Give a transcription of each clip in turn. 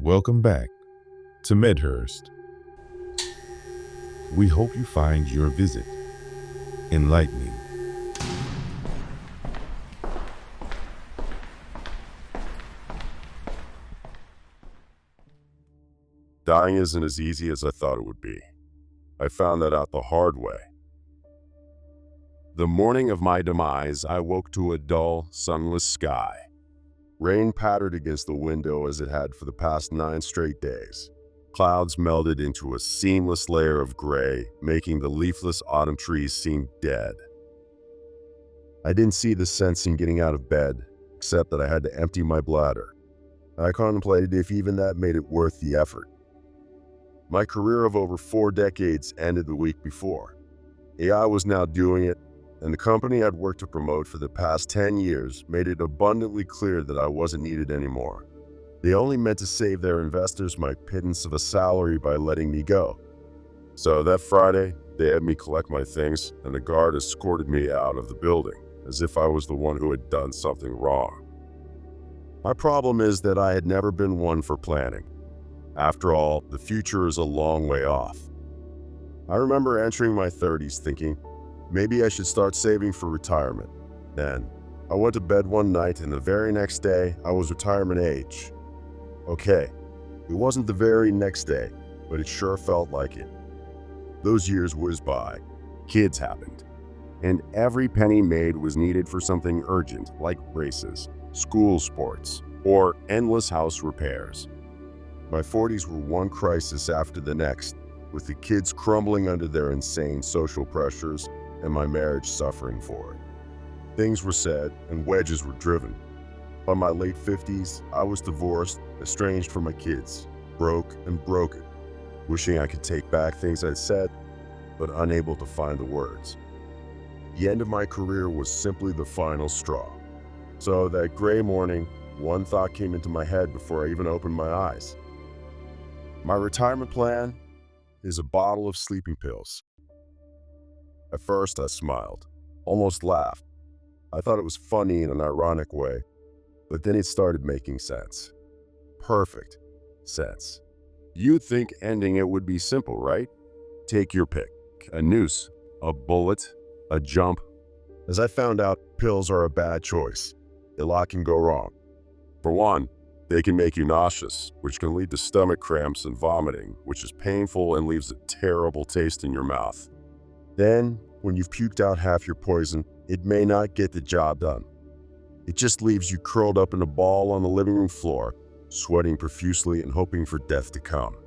Welcome back to Medhurst. We hope you find your visit enlightening. Dying isn't as easy as I thought it would be. I found that out the hard way. The morning of my demise, I woke to a dull, sunless sky. Rain pattered against the window as it had for the past 9 straight days. Clouds melded into a seamless layer of gray, making the leafless autumn trees seem dead. I didn't see the sense in getting out of bed, except that I had to empty my bladder. I contemplated if even that made it worth the effort. My career of over 4 decades ended the week before. AI was now doing it, and the company I'd worked to promote for the past 10 years made it abundantly clear that I wasn't needed anymore. They only meant to save their investors my pittance of a salary by letting me go. So that Friday, they had me collect my things, and the guard escorted me out of the building, as if I was the one who had done something wrong. My problem is that I had never been one for planning. After all, the future is a long way off. I remember entering my 30s thinking, maybe I should start saving for retirement. Then, I went to bed one night and the very next day, I was retirement age. Okay, it wasn't the very next day, but it sure felt like it. Those years whizzed by. Kids happened. And every penny made was needed for something urgent, like races, school sports, or endless house repairs. My 40s were one crisis after the next, with the kids crumbling under their insane social pressures and my marriage suffering for it. Things were said and wedges were driven. By my late 50s, I was divorced, estranged from my kids, broke and broken, wishing I could take back things I'd said, but unable to find the words. The end of my career was simply the final straw. So that gray morning, one thought came into my head before I even opened my eyes. My retirement plan is a bottle of sleeping pills. At first, I smiled, almost laughed. I thought it was funny in an ironic way, but then it started making sense. Perfect sense. You'd think ending it would be simple, right? Take your pick. A noose, a bullet, a jump. As I found out, pills are a bad choice. A lot can go wrong. For one, they can make you nauseous, which can lead to stomach cramps and vomiting, which is painful and leaves a terrible taste in your mouth. Then, when you've puked out half your poison, it may not get the job done. It just leaves you curled up in a ball on the living room floor, sweating profusely and hoping for death to come.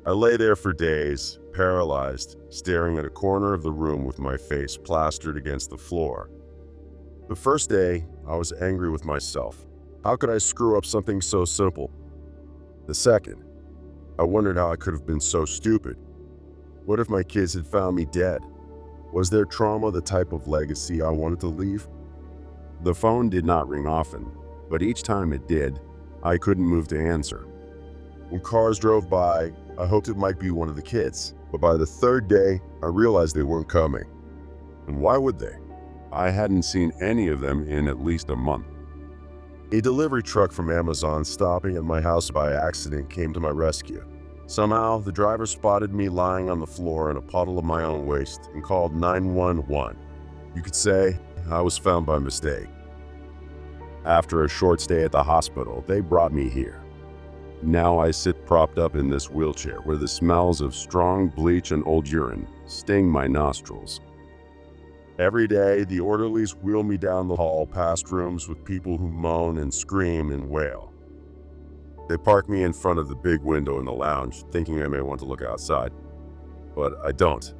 I lay there for days, paralyzed, staring at a corner of the room with my face plastered against the floor. The first day, I was angry with myself. How could I screw up something so simple? The second, I wondered how I could have been so stupid. What if my kids had found me dead? Was their trauma the type of legacy I wanted to leave? The phone did not ring often, but each time it did, I couldn't move to answer. When cars drove by, I hoped it might be one of the kids, but by the third day, I realized they weren't coming. And why would they? I hadn't seen any of them in at least a month. A delivery truck from Amazon stopping at my house by accident came to my rescue. Somehow, the driver spotted me lying on the floor in a puddle of my own waste and called 911. You could say I was found by mistake. After a short stay at the hospital, they brought me here. Now I sit propped up in this wheelchair where the smells of strong bleach and old urine sting my nostrils. Every day, the orderlies wheel me down the hall past rooms with people who moan and scream and wail. They park me in front of the big window in the lounge, thinking I may want to look outside. But I don't.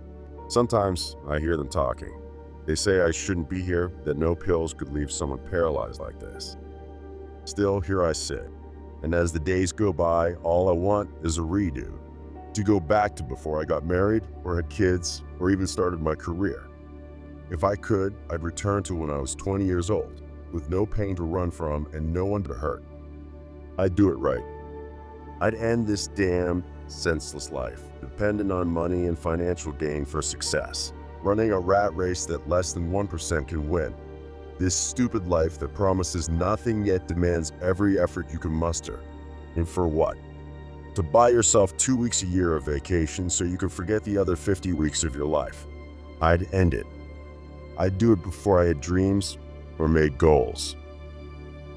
Sometimes I hear them talking. They say I shouldn't be here, that no pills could leave someone paralyzed like this. Still, here I sit. And as the days go by, all I want is a redo. To go back to before I got married, or had kids, or even started my career. If I could, I'd return to when I was 20 years old, with no pain to run from and no one to hurt. I'd do it right. I'd end this damn, senseless life, dependent on money and financial gain for success, running a rat race that less than 1% can win. This stupid life that promises nothing yet demands every effort you can muster. And for what? To buy yourself 2 weeks a year of vacation so you can forget the other 50 weeks of your life. I'd end it. I'd do it before I had dreams or made goals.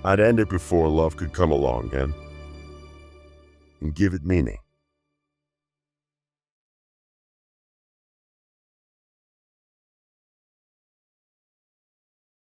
I'd end it before love could come along and give it meaning.